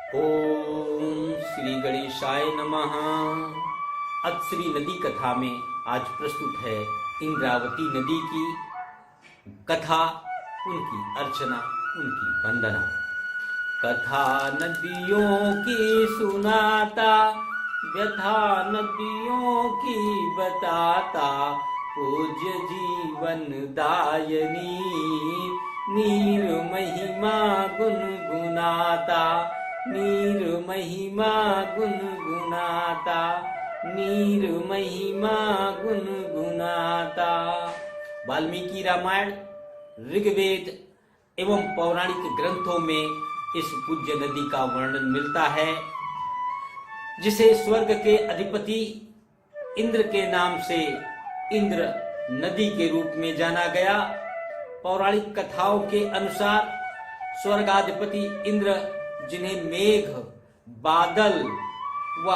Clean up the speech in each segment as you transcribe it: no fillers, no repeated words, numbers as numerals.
ओम श्री गणेशाय नमः। अत्श्री नदी कथा में आज प्रस्तुत है इंद्रावती नदी की कथा, उनकी अर्चना, उनकी वंदना। कथा नदियों की सुनाता, व्यथा नदियों की बताता, पूज्य जीवन दायनी, नीर महिमा गुनगुनाता, नीर महिमा गुनगुनाता, नीर महिमा गुनगुनाता। वाल्मीकि रामायण, ऋग्वेद एवं पौराणिक ग्रंथों में इस पूज्य नदी का वर्णन मिलता है, जिसे स्वर्ग के अधिपति इंद्र के नाम से इंद्र नदी के रूप में जाना गया। पौराणिक कथाओं के अनुसार स्वर्गाधिपति इंद्र, जिन्हें मेघ, बादल व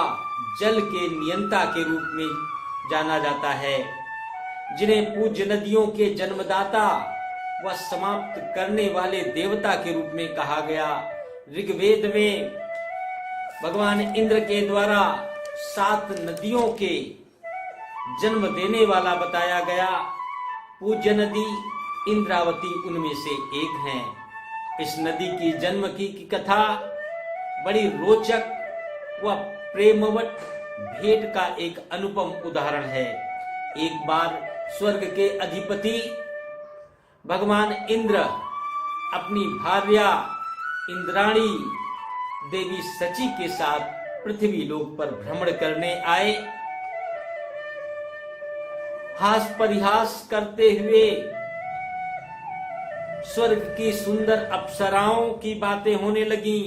जल के नियंता के रूप में जाना जाता है, जिन्हें पूज्य नदियों के जन्मदाता व समाप्त करने वाले देवता के रूप में कहा गया। ऋग्वेद में भगवान इंद्र के द्वारा 7 नदियों के जन्म देने वाला बताया गया। पूज्य नदी इंद्रावती उनमें से एक है। इस नदी की जन्म की कथा बड़ी रोचक व प्रेमवत भेंट का एक अनुपम उदाहरण है। एक बार स्वर्ग के अधिपति भगवान इंद्र अपनी भार्या इंद्राणी देवी सची के साथ पृथ्वी लोक पर भ्रमण करने आए। हास परिहास करते हुए स्वर्ग की सुंदर अप्सराओं की बातें होने लगीं।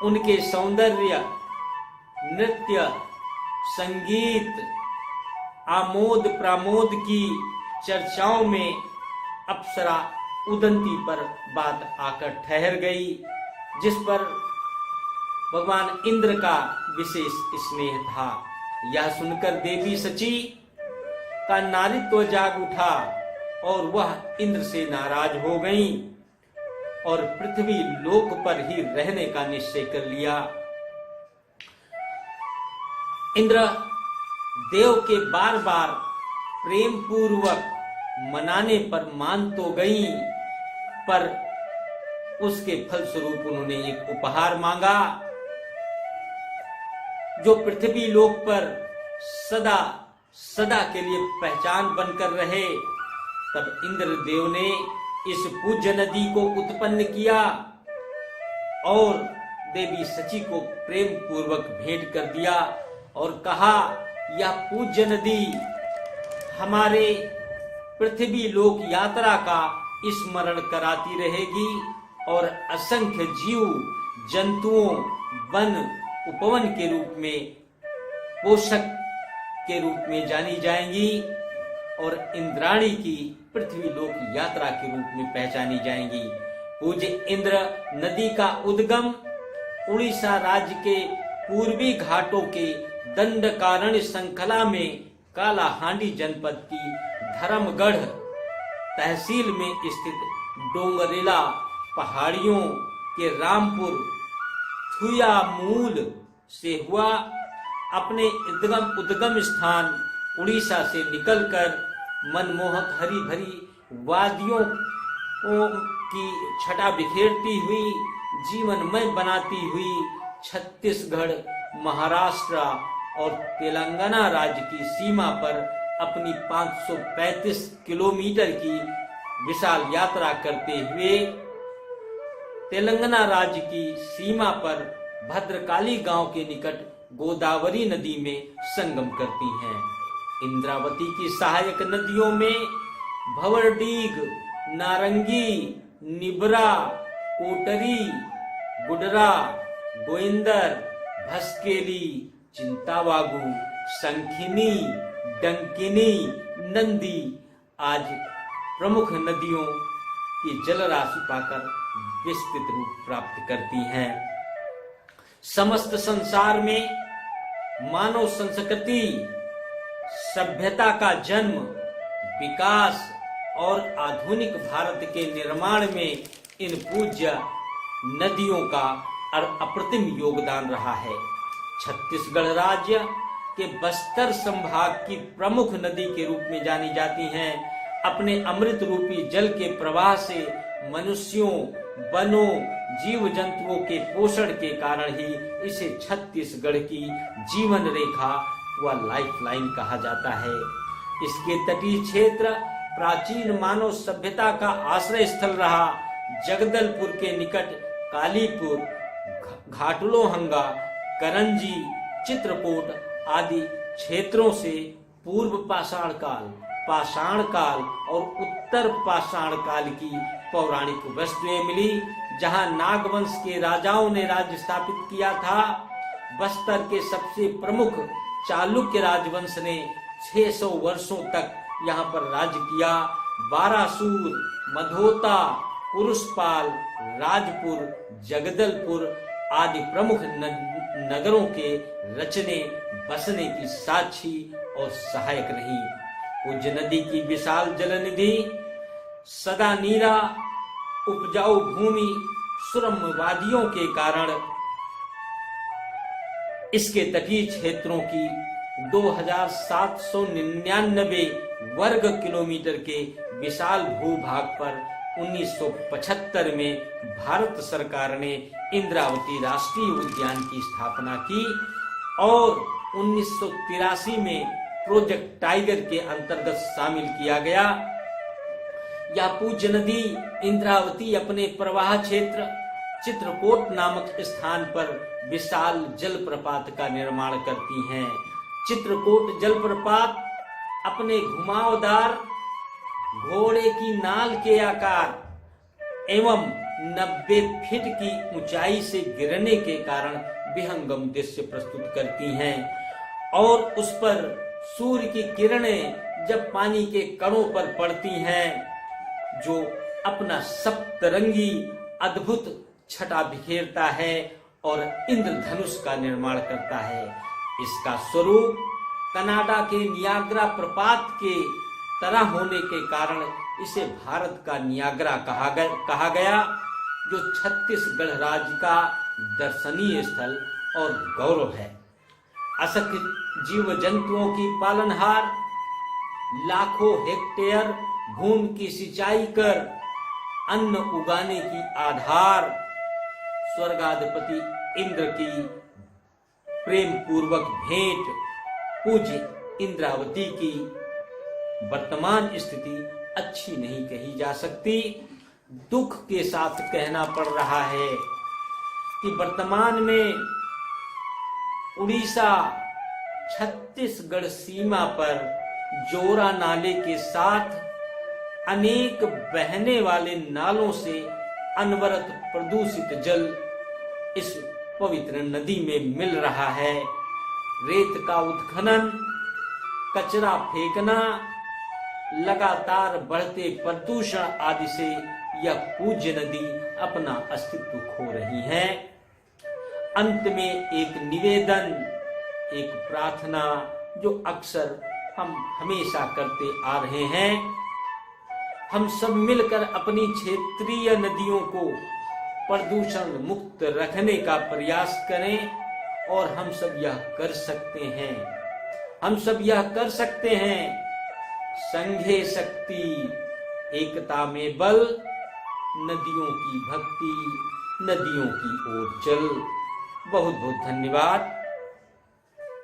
उनके सौंदर्य, नृत्य, संगीत, आमोद प्रमोद की चर्चाओं में अप्सरा उदंती पर बात आकर ठहर गई, जिस पर भगवान इंद्र का विशेष स्नेह था। यह सुनकर देवी सची का नारीत्व जाग उठा और वह इंद्र से नाराज हो गईं और पृथ्वी लोक पर ही रहने का निश्चय कर लिया। इंद्र देव के बार बार प्रेम पूर्वक मनाने पर मान तो गईं, पर उसके फलस्वरूप उन्होंने एक उपहार मांगा, जो पृथ्वी लोक पर सदा सदा के लिए पहचान बनकर रहे। तब इंद्र देव ने इस पूज्य नदी को उत्पन्न किया और देवी सची को प्रेम पूर्वक भेंट कर दिया और कहा, यह पूज्य नदी हमारे पृथ्वी लोक यात्रा का स्मरण कराती रहेगी और असंख्य जीव जंतुओं, वन उपवन के रूप में, पोषक के रूप में जानी जाएंगी और इंद्राणी की पृथ्वी लोक यात्रा के रूप में पहचानी जाएंगी। पूज्य इंद्र नदी का उद्गम उड़ीसा राज्य के पूर्वी घाटों के दंडकारण्य श्रृंखला में कालाहांडी जनपद की धर्मगढ़ तहसील में स्थित डोंगरेला पहाड़ियों के रामपुर थुयामूल से हुआ। अपने उद्गम स्थान उड़ीसा से निकलकर मनमोहक हरी भरी वादियों की छटा बिखेरती हुई, जीवनमय बनाती हुई छत्तीसगढ़, महाराष्ट्र और तेलंगाना राज्य की सीमा पर अपनी 535 किलोमीटर की विशाल यात्रा करते हुए तेलंगाना राज्य की सीमा पर भद्रकाली गांव के निकट गोदावरी नदी में संगम करती हैं। इंद्रावती की सहायक नदियों में भंवरडीग, नारंगी, निबरा, कोटरी, गुडरा, गोइंदर, भस्केली, चिंतावागु, संखिनी, डंकिनी, नंदी आज प्रमुख नदियों की जलराशि पाकर विस्तृत रूप प्राप्त करती हैं। समस्त संसार में मानव संस्कृति, सभ्यता का जन्म, विकास और आधुनिक भारत के निर्माण में इन पूज्य नदियों का अप्रतिम योगदान रहा है। छत्तीसगढ़ राज्य के बस्तर संभाग की प्रमुख नदी के रूप में जानी जाती हैं। अपने अमृत रूपी जल के प्रवाह से मनुष्यों, वनों, जीव जंतुओं के पोषण के कारण ही इसे छत्तीसगढ़ की जीवन रेखा व लाइफलाइन कहा जाता है। इसके तटीय क्षेत्र प्राचीन मानव सभ्यता का आश्रय स्थल रहा। जगदलपुर के निकट कालीपुर, घाटलोहंगा, करंजी, चित्रकूट आदि क्षेत्रों से पूर्व पाषाण काल और उत्तर पाषाण काल की पौराणिक वस्तुएं मिली, जहां नागवंश के राजाओं ने राज्य स्थापित किया था। बस्तर के सबसे प्रमुख चालुक्य राजवंश ने 600 वर्षों तक यहाँ पर राज्य किया। बारासूर, मधोता, पुरुषपाल, राजपुर, जगदलपुर आदि प्रमुख नगरों के रचने बसने की साक्षी और सहायक रही। उज्ज नदी की विशाल जलनिधि, सदा नीरा उपजाऊ भूमि, सुरम्य वादियों के कारण इसके तटीय क्षेत्रों की 2799 वर्ग किलोमीटर के विशाल भूभाग पर 1975 में भारत सरकार ने इंद्रावती राष्ट्रीय उद्यान की स्थापना की और 1983 में प्रोजेक्ट टाइगर के अंतर्गत शामिल किया गया। यह पूज्य नदी इंद्रावती अपने प्रवाह क्षेत्र चित्रकूट नामक स्थान पर विशाल जलप्रपात का निर्माण करती हैं। चित्रकूट जलप्रपात अपने घुमावदार घोड़े की नाल के आकार एवं 90 फीट की ऊंचाई से गिरने के कारण विहंगम दृश्य प्रस्तुत करती हैं और उस पर सूर्य की किरणें जब पानी के कणों पर पड़ती हैं, जो अपना सप्तरंगी अद्भुत छटा बिखेरता है और इंद्रधनुष का निर्माण करता है। इसका स्वरूप कनाडा के नियाग्रा प्रपात के तरह होने के कारण इसे भारत का नियाग्रा कहा गया, जो छत्तीसगढ़ राज्य का दर्शनीय स्थल और गौरव है। असंख्य जीव जंतुओं की पालनहार, लाखों हेक्टेयर भूमि की सिंचाई कर अन्न उगाने की आधार, स्वर्गाधिपति इंद्र की प्रेम पूर्वक भेंट पूज्य इंद्रावती की वर्तमान स्थिति अच्छी नहीं कही जा सकती। दुख के साथ कहना पड़ रहा है कि वर्तमान में उड़ीसा छत्तीसगढ़ सीमा पर जोरा नाले के साथ अनेक बहने वाले नालों से अनवरत प्रदूषित जल इस पवित्र नदी में मिल रहा है। रेत का उत्खनन, कचरा फेंकना, लगातार बढ़ते प्रदूषण आदि से यह पूज्य नदी अपना अस्तित्व खो रही है। अंत में एक निवेदन, एक प्रार्थना जो अक्सर हम हमेशा करते आ रहे हैं। हम सब मिलकर अपनी क्षेत्रीय नदियों को प्रदूषण मुक्त रखने का प्रयास करें और हम सब यह कर सकते हैं। हम सब यह कर सकते हैं। संघे शक्ति, एकता में बल, नदियों की भक्ति, नदियों की ओर चल। बहुत बहुत धन्यवाद।